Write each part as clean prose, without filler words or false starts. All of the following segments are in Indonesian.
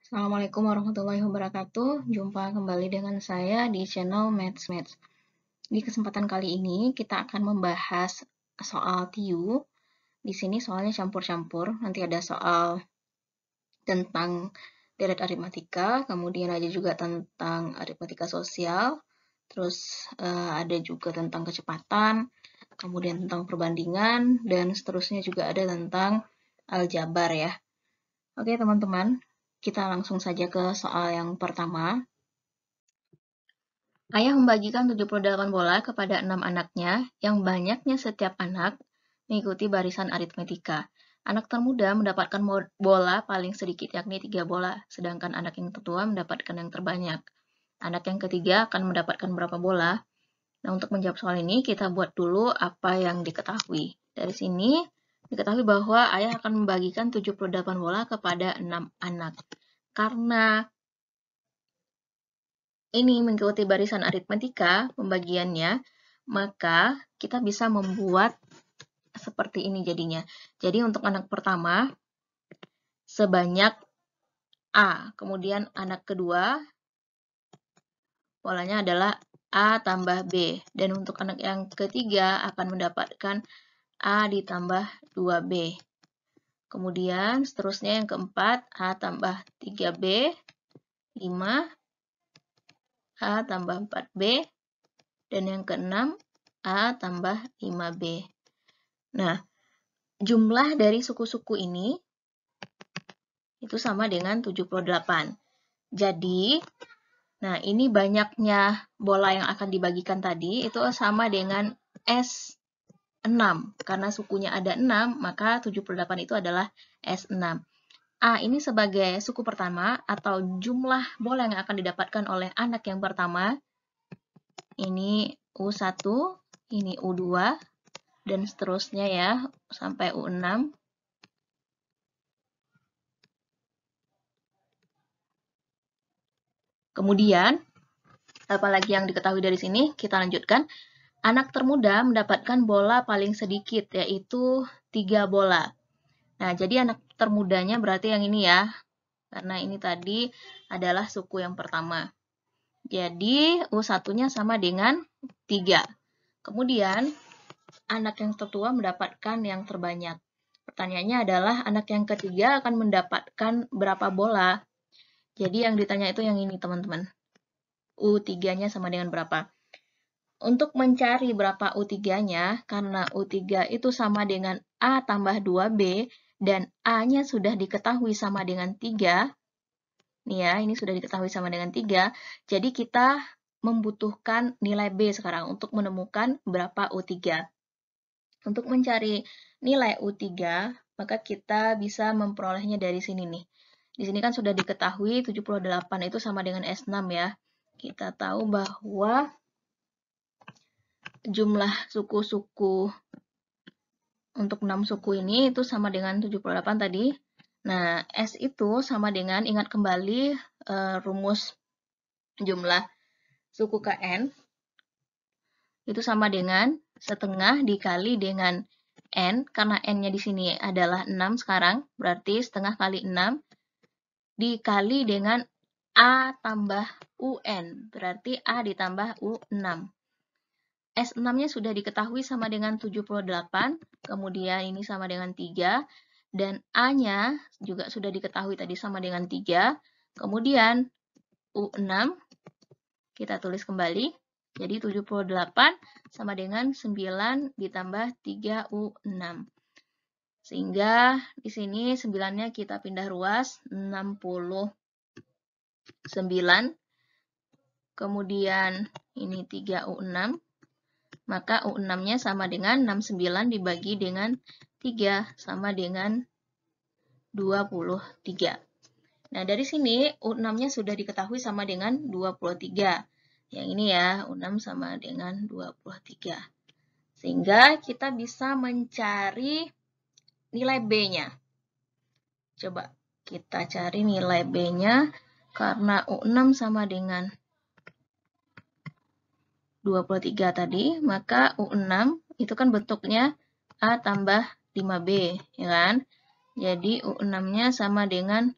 Assalamualaikum warahmatullahi wabarakatuh. Jumpa kembali dengan saya di channel Maths. Di kesempatan kali ini kita akan membahas soal TIU. Di sini soalnya campur-campur. Nanti ada soal tentang deret aritmatika, kemudian ada juga tentang aritmatika sosial, terus ada juga tentang kecepatan, kemudian tentang perbandingan, dan seterusnya juga ada tentang aljabar ya. Oke teman-teman, kita langsung saja ke soal yang pertama. Ayah membagikan 78 bola kepada 6 anaknya, yang banyaknya setiap anak mengikuti barisan aritmetika. Anak termuda mendapatkan bola paling sedikit, yakni 3 bola, sedangkan anak yang tertua mendapatkan yang terbanyak. Anak yang ketiga akan mendapatkan berapa bola? Nah, untuk menjawab soal ini, kita buat dulu apa yang diketahui. Dari sini, diketahui bahwa ayah akan membagikan 78 bola kepada 6 anak. Karena ini mengikuti barisan aritmetika pembagiannya, maka kita bisa membuat seperti ini jadinya. Jadi untuk anak pertama sebanyak A, kemudian anak kedua polanya adalah A tambah B, dan untuk anak yang ketiga akan mendapatkan A ditambah 2B. Kemudian seterusnya yang keempat A tambah 3B, 5, A tambah 4B, dan yang keenam A tambah 5B. Nah, jumlah dari suku-suku ini itu sama dengan 78. Jadi, nah ini banyaknya bola yang akan dibagikan tadi itu sama dengan S6. Karena sukunya ada 6, maka 78 itu adalah S6. A ini sebagai suku pertama atau jumlah bola yang akan didapatkan oleh anak yang pertama. Ini U1, ini U2, dan seterusnya ya, sampai U6. Kemudian, apalagi yang diketahui dari sini, kita lanjutkan. Anak termuda mendapatkan bola paling sedikit, yaitu 3 bola. Nah, jadi anak termudanya berarti yang ini ya, karena ini tadi adalah suku yang pertama. Jadi, U1-nya sama dengan 3. Kemudian, anak yang tertua mendapatkan yang terbanyak. Pertanyaannya adalah, anak yang ketiga akan mendapatkan berapa bola? Jadi, yang ditanya itu yang ini, teman-teman. U3-nya sama dengan berapa? Untuk mencari berapa U3-nya, karena U3 itu sama dengan A tambah 2B, dan A-nya sudah diketahui sama dengan 3, nih ya, ini sudah diketahui sama dengan 3, jadi kita membutuhkan nilai B sekarang untuk menemukan berapa U3. Untuk mencari nilai U3, maka kita bisa memperolehnya dari sini nih. Di sini kan sudah diketahui 78 itu sama dengan S6 ya. Kita tahu bahwa jumlah suku-suku untuk 6 suku ini itu sama dengan 78 tadi. Nah, S itu sama dengan, ingat kembali rumus jumlah suku KN, itu sama dengan setengah dikali dengan N, karena N-nya di sini adalah 6 sekarang, berarti setengah kali 6, dikali dengan A tambah UN, berarti A ditambah U6. S6-nya sudah diketahui sama dengan 78, kemudian ini sama dengan 3, dan A-nya juga sudah diketahui tadi sama dengan 3, kemudian U6, kita tulis kembali, jadi 78 sama dengan 9 ditambah 3U6. Sehingga di sini 9-nya kita pindah ruas, 69, kemudian ini 3U6, maka U6-nya sama dengan 69 dibagi dengan 3, sama dengan 23. Nah, dari sini U6-nya sudah diketahui sama dengan 23. Yang ini ya, U6 sama dengan 23. Sehingga kita bisa mencari nilai B-nya. Coba kita cari nilai B-nya, karena U6 sama dengan 23 tadi, maka U6 itu kan bentuknya A tambah 5B, ya kan? Jadi U6-nya sama dengan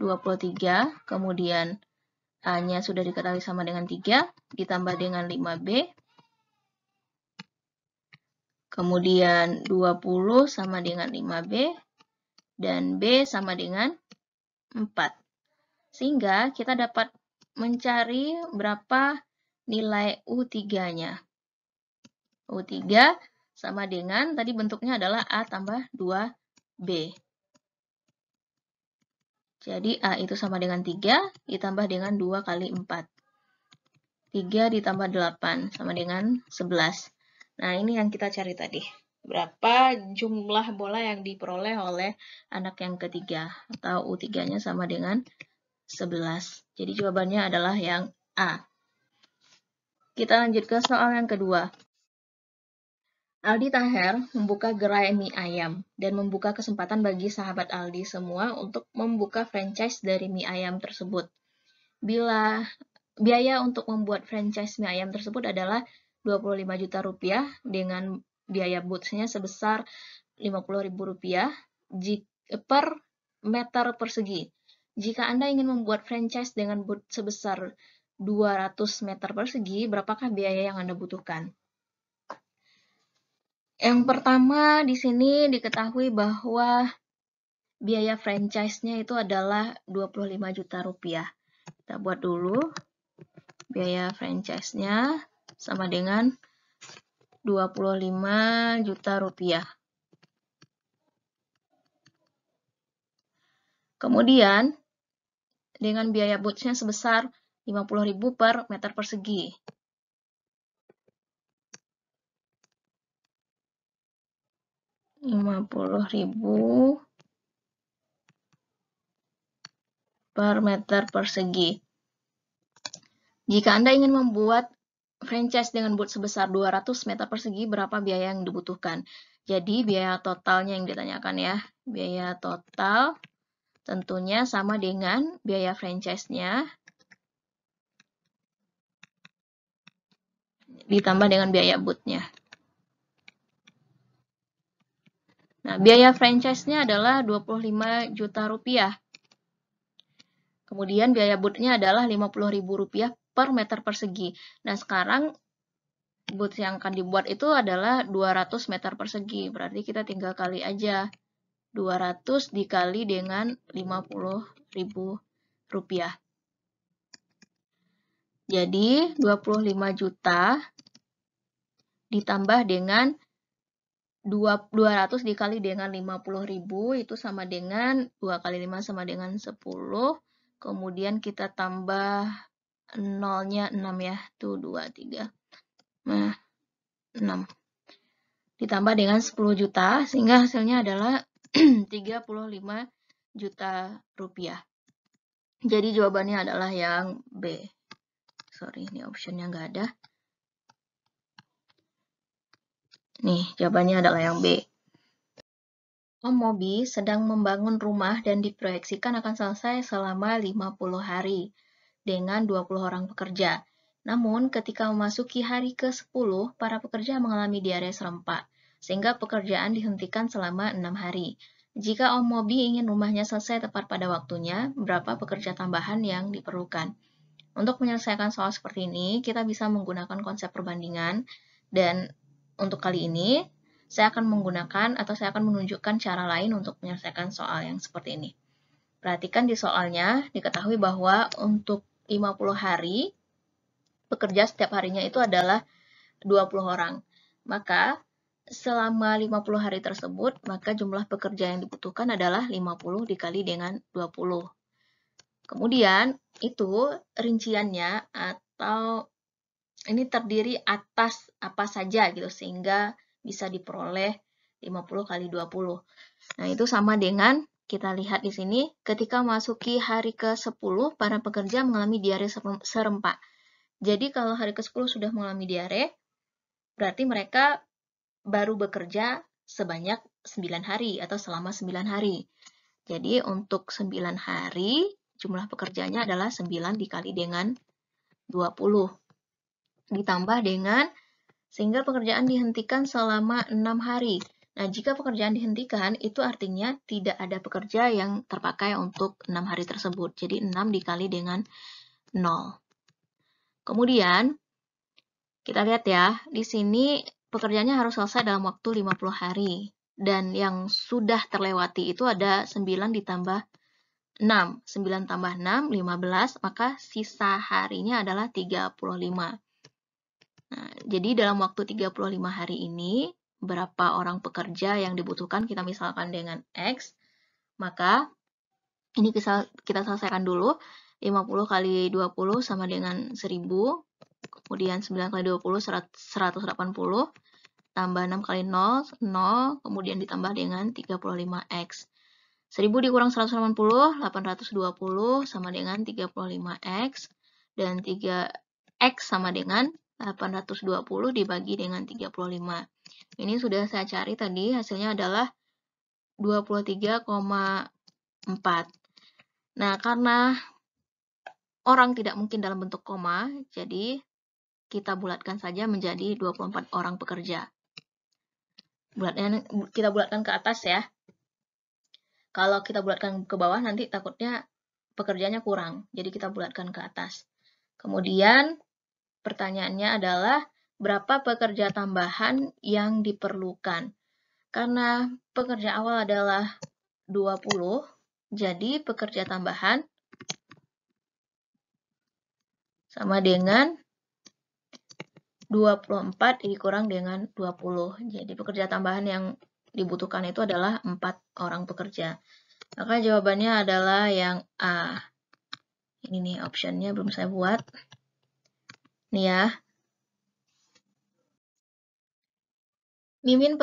23, kemudian A-nya sudah diketahui sama dengan 3, ditambah dengan 5B, kemudian 20 sama dengan 5B, dan B sama dengan 4. Sehingga kita dapat mencari berapa nilai U3-nya. U3 sama dengan, tadi bentuknya adalah A tambah 2B. Jadi A itu sama dengan 3 ditambah dengan 2 kali 4. 3 ditambah 8 sama dengan 11. Nah, ini yang kita cari tadi. Berapa jumlah bola yang diperoleh oleh anak yang ketiga, atau U3-nya sama dengan 11. Jadi jawabannya adalah yang A. Kita lanjut ke soal yang kedua. Aldi Taher membuka gerai mie ayam dan membuka kesempatan bagi sahabat Aldi semua untuk membuka franchise dari mie ayam tersebut. Bila biaya untuk membuat franchise mie ayam tersebut adalah 25 juta rupiah dengan biaya boots-nya sebesar 50.000 rupiah per meter persegi. Jika Anda ingin membuat franchise dengan booth sebesar 200 meter persegi, berapakah biaya yang Anda butuhkan? Yang pertama, di sini diketahui bahwa biaya franchise-nya itu adalah 25 juta rupiah. Kita buat dulu. Biaya franchise-nya sama dengan 25 juta rupiah. Kemudian, dengan biaya boots-nya sebesar 50.000 per meter persegi. Rp50.000 per meter persegi. Jika Anda ingin membuat franchise dengan booth sebesar 200 meter persegi, berapa biaya yang dibutuhkan? Jadi, biaya totalnya yang ditanyakan ya. Biaya total tentunya sama dengan biaya franchise-nya ditambah dengan biaya booth-nya. Nah, biaya franchise-nya adalah 25 juta rupiah. Kemudian biaya booth-nya adalah 50.000 rupiah per meter persegi. Nah, sekarang booth yang akan dibuat itu adalah 200 meter persegi. Berarti kita tinggal kali aja. 200 dikali dengan 50.000 rupiah. Jadi 25 juta ditambah dengan 200 dikali dengan 50.000 itu sama dengan 2 kali 5 sama dengan 10. Kemudian kita tambah nolnya 6 ya. Tuh 2, 3. Nah, 6. Ditambah dengan 10 juta sehingga hasilnya adalah 35 juta rupiah. Jadi jawabannya adalah yang B. Sorry, ini optionnya nggak ada. Nih, jawabannya adalah yang B. Om Mobi sedang membangun rumah dan diproyeksikan akan selesai selama 50 hari dengan 20 orang pekerja. Namun, ketika memasuki hari ke-10, para pekerja mengalami diare serempak, sehingga pekerjaan dihentikan selama 6 hari. Jika Om Mobi ingin rumahnya selesai tepat pada waktunya, berapa pekerja tambahan yang diperlukan? Untuk menyelesaikan soal seperti ini, kita bisa menggunakan konsep perbandingan, dan untuk kali ini, saya akan menggunakan atau saya akan menunjukkan cara lain untuk menyelesaikan soal yang seperti ini. Perhatikan di soalnya, diketahui bahwa untuk 50 hari, pekerja setiap harinya itu adalah 20 orang. Maka, selama 50 hari tersebut, maka jumlah pekerja yang dibutuhkan adalah 50 dikali dengan 20. Kemudian, itu rinciannya atau ini terdiri atas apa saja gitu, sehingga bisa diperoleh 50 kali 20. Nah, itu sama dengan, kita lihat di sini, ketika masuki hari ke-10, para pekerja mengalami diare serempak. Jadi, kalau hari ke-10 sudah mengalami diare, berarti mereka baru bekerja sebanyak 9 hari atau selama 9 hari. Jadi, untuk 9 hari, jumlah pekerjanya adalah 9 dikali dengan 20. Ditambah dengan, sehingga pekerjaan dihentikan selama 6 hari. Nah, jika pekerjaan dihentikan, itu artinya tidak ada pekerja yang terpakai untuk 6 hari tersebut. Jadi 6 dikali dengan 0. Kemudian, kita lihat ya, di sini pekerjaannya harus selesai dalam waktu 50 hari. Dan yang sudah terlewati itu ada 9 ditambah 6. 9 tambah 6, 15, maka sisa harinya adalah 35. Nah, jadi dalam waktu 35 hari ini, berapa orang pekerja yang dibutuhkan, kita misalkan dengan X, maka ini kita selesaikan dulu. 50 kali 20 sama dengan 1000, kemudian 9 kali 20, 180, tambah 6 kali 0, 0, kemudian ditambah dengan 35X. 1000 dikurang 180, 820 sama dengan 35X, dan 3X sama dengan 820 dibagi dengan 35. Ini sudah saya cari tadi, hasilnya adalah 23,4. Nah, karena orang tidak mungkin dalam bentuk koma, jadi kita bulatkan saja menjadi 24 orang pekerja. Kita bulatkan ke atas ya. Kalau kita bulatkan ke bawah, nanti takutnya pekerjanya kurang. Jadi kita bulatkan ke atas. Kemudian, pertanyaannya adalah, berapa pekerja tambahan yang diperlukan? Karena pekerja awal adalah 20, jadi pekerja tambahan sama dengan 24 dikurang dengan 20. Jadi pekerja tambahan yang dibutuhkan itu adalah 4 orang pekerja. Maka jawabannya adalah yang A. Ini nih optionnya belum saya buat. Nih ya. Mimin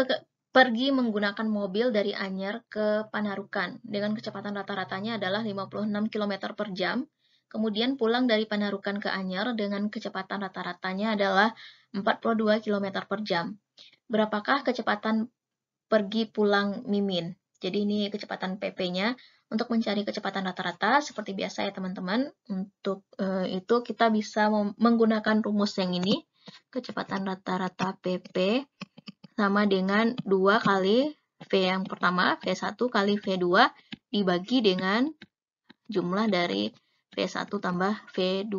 pergi menggunakan mobil dari Anyer ke Panarukan dengan kecepatan rata-ratanya adalah 56 km per jam. Kemudian pulang dari Panarukan ke Anyer dengan kecepatan rata-ratanya adalah 42 km per jam. Berapakah kecepatan pergi pulang Mimin? Jadi ini kecepatan PP-nya. Untuk mencari kecepatan rata-rata, seperti biasa ya teman-teman, untuk itu kita bisa menggunakan rumus yang ini. Kecepatan rata-rata PP sama dengan 2 kali V yang pertama, V1 kali V2, dibagi dengan jumlah dari V1 tambah V2.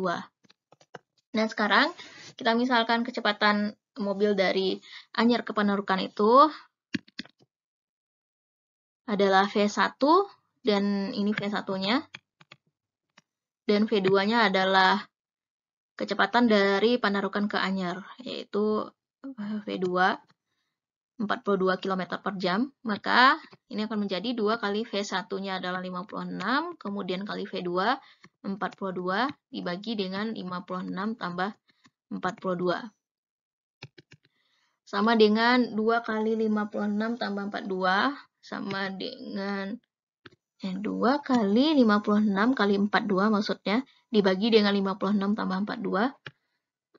Nah, sekarang kita misalkan kecepatan mobil dari Anyer ke Panarukan itu adalah V1, dan ini V1-nya, dan V2-nya adalah kecepatan dari Panarukan ke Anyer, yaitu V2, 42 km per jam, maka ini akan menjadi 2 kali V1-nya adalah 56, kemudian kali V2, 42, dibagi dengan 56 tambah 42. Sama dengan 2 kali 56 tambah 42, sama dengan 2 kali 56 kali 42 maksudnya, dibagi dengan 56 tambah 42,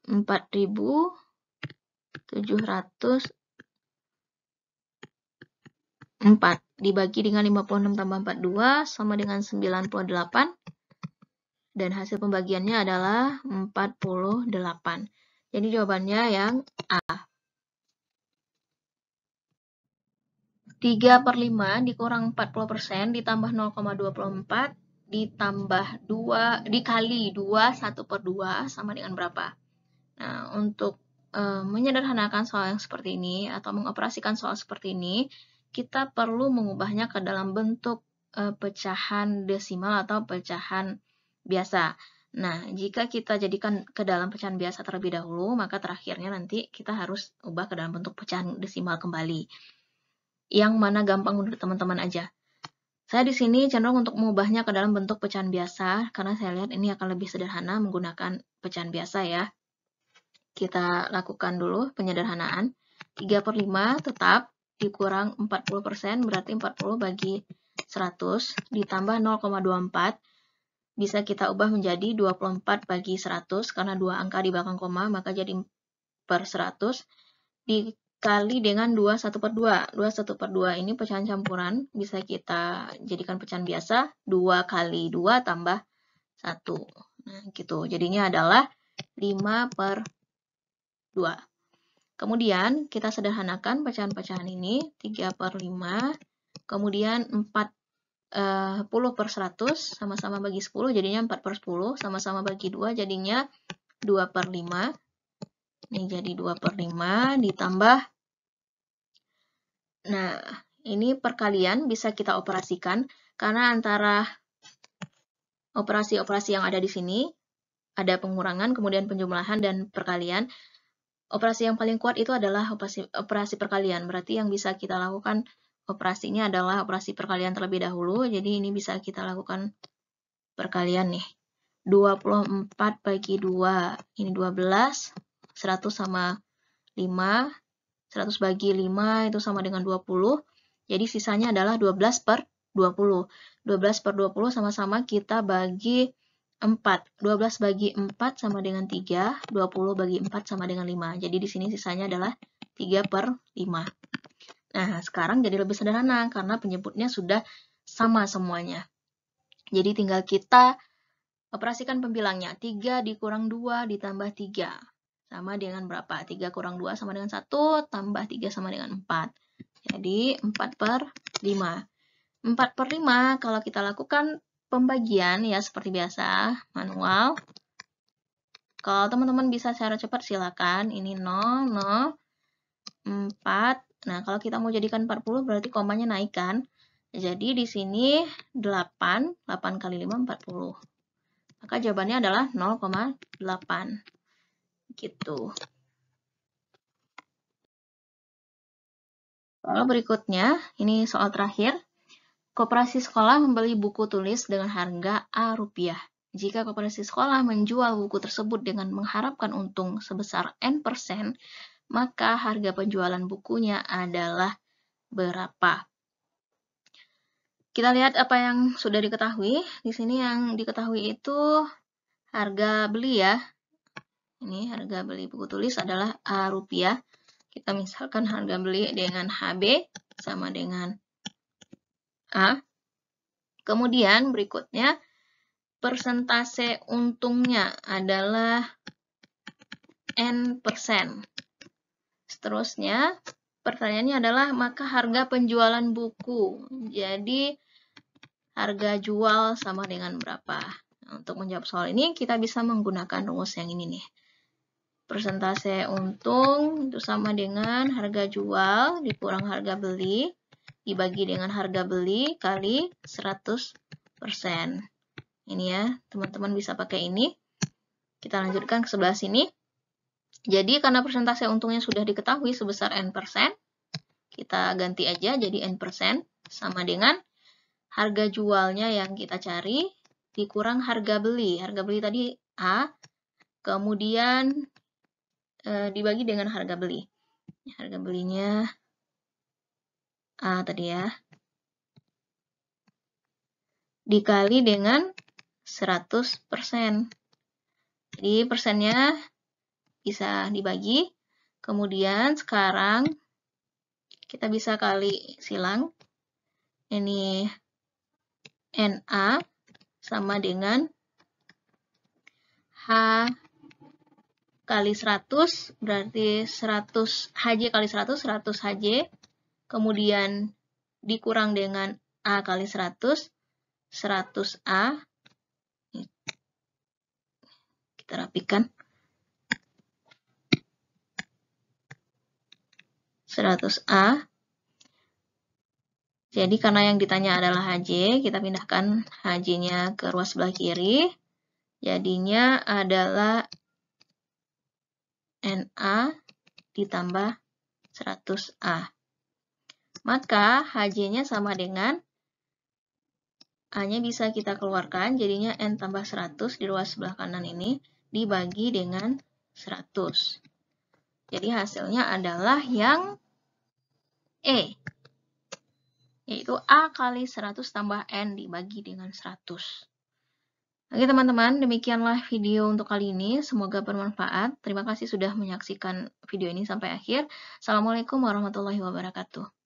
4.704 dibagi dengan 56 tambah 42 sama dengan 98, dan hasil pembagiannya adalah 48. Jadi jawabannya yang A. 3/5 dikurang 40% ditambah 0,24 ditambah 2 dikali 2 1/2 sama dengan berapa? Nah, untuk menyederhanakan soal yang seperti ini atau mengoperasikan soal seperti ini, kita perlu mengubahnya ke dalam bentuk pecahan desimal atau pecahan biasa. Nah, jika kita jadikan ke dalam pecahan biasa terlebih dahulu, maka terakhirnya nanti kita harus ubah ke dalam bentuk pecahan desimal kembali. Yang mana gampang menurut teman-teman aja. Saya di sini cenderung untuk mengubahnya ke dalam bentuk pecahan biasa, karena saya lihat ini akan lebih sederhana menggunakan pecahan biasa ya. Kita lakukan dulu penyederhanaan. 3/5 tetap dikurang 40%, berarti 40 bagi 100, ditambah 0,24, bisa kita ubah menjadi 24 bagi 100, karena dua angka di belakang koma, maka jadi per 100, dikali dengan 2 1/2. 2 1/2 ini pecahan campuran, bisa kita jadikan pecahan biasa, 2 kali 2 tambah 1. Nah, gitu. Jadinya adalah 5/2. Kemudian kita sederhanakan pecahan-pecahan ini, 3/5, kemudian 40/100, sama-sama bagi 10, jadinya 4/10, sama-sama bagi 2, jadinya 2/5. Ini jadi 2/5 ditambah, nah ini perkalian bisa kita operasikan, karena antara operasi-operasi yang ada di sini, ada pengurangan, kemudian penjumlahan, dan perkalian. Operasi yang paling kuat itu adalah operasi perkalian, berarti yang bisa kita lakukan operasinya adalah operasi perkalian terlebih dahulu, jadi ini bisa kita lakukan perkalian nih. 24 bagi 2, ini 12, 100 sama 5, 100 bagi 5 itu sama dengan 20, jadi sisanya adalah 12/20. 12/20 sama-sama kita bagi 4. 12 bagi 4 sama dengan 3, 20 bagi 4 sama dengan 5. Jadi di sini sisanya adalah 3/5. Nah, sekarang jadi lebih sederhana karena penyebutnya sudah sama semuanya. Jadi tinggal kita operasikan pembilangnya. 3 dikurang 2 ditambah 3. Sama dengan berapa? 3 kurang 2 sama dengan 1, tambah 3 sama dengan 4. Jadi 4/5. 4/5 kalau kita lakukan pembagian ya seperti biasa, manual. Kalau teman-teman bisa secara cepat silakan. Ini 0, 0, 4. Nah, kalau kita mau jadikan 40 berarti komanya naik kan. Jadi di sini 8, 8 kali 5, 40. Maka jawabannya adalah 0,8. Gitu. Soal berikutnya, ini soal terakhir. Koperasi sekolah membeli buku tulis dengan harga Rp. Jika koperasi sekolah menjual buku tersebut dengan mengharapkan untung sebesar N%, maka harga penjualan bukunya adalah berapa? Kita lihat apa yang sudah diketahui. Di sini yang diketahui itu harga beli ya. Ini harga beli buku tulis adalah Rp. Kita misalkan harga beli dengan HB sama dengan A. Kemudian berikutnya, persentase untungnya adalah N%. Seterusnya, pertanyaannya adalah maka harga penjualan buku. Jadi, harga jual sama dengan berapa? Nah, untuk menjawab soal ini, kita bisa menggunakan rumus yang ini nih. Persentase untung itu sama dengan harga jual dikurang harga beli, dibagi dengan harga beli kali 100%. Ini ya, teman-teman bisa pakai ini. Kita lanjutkan ke sebelah sini. Jadi, karena persentase untungnya sudah diketahui sebesar N%, kita ganti aja jadi N% sama dengan harga jualnya yang kita cari dikurang harga beli. Harga beli tadi A, kemudian dibagi dengan harga beli. Harga belinya A tadi ya. Dikali dengan 100%. Jadi persennya bisa dibagi. Kemudian sekarang kita bisa kali silang. Ini NA sama dengan H kali 100, berarti 100 HJ kali 100, 100 HJ. Kemudian dikurang dengan A kali 100, 100A. Kita rapikan. 100A. Jadi karena yang ditanya adalah HJ, kita pindahkan HJ-nya ke ruas sebelah kiri. Jadinya adalah NA ditambah 100A. Maka HJ-nya sama dengan A-nya bisa kita keluarkan, jadinya N tambah 100 di ruas sebelah kanan ini dibagi dengan 100. Jadi hasilnya adalah yang E, yaitu A kali 100 tambah N dibagi dengan 100. Oke teman-teman, demikianlah video untuk kali ini. Semoga bermanfaat. Terima kasih sudah menyaksikan video ini sampai akhir. Assalamualaikum warahmatullahi wabarakatuh.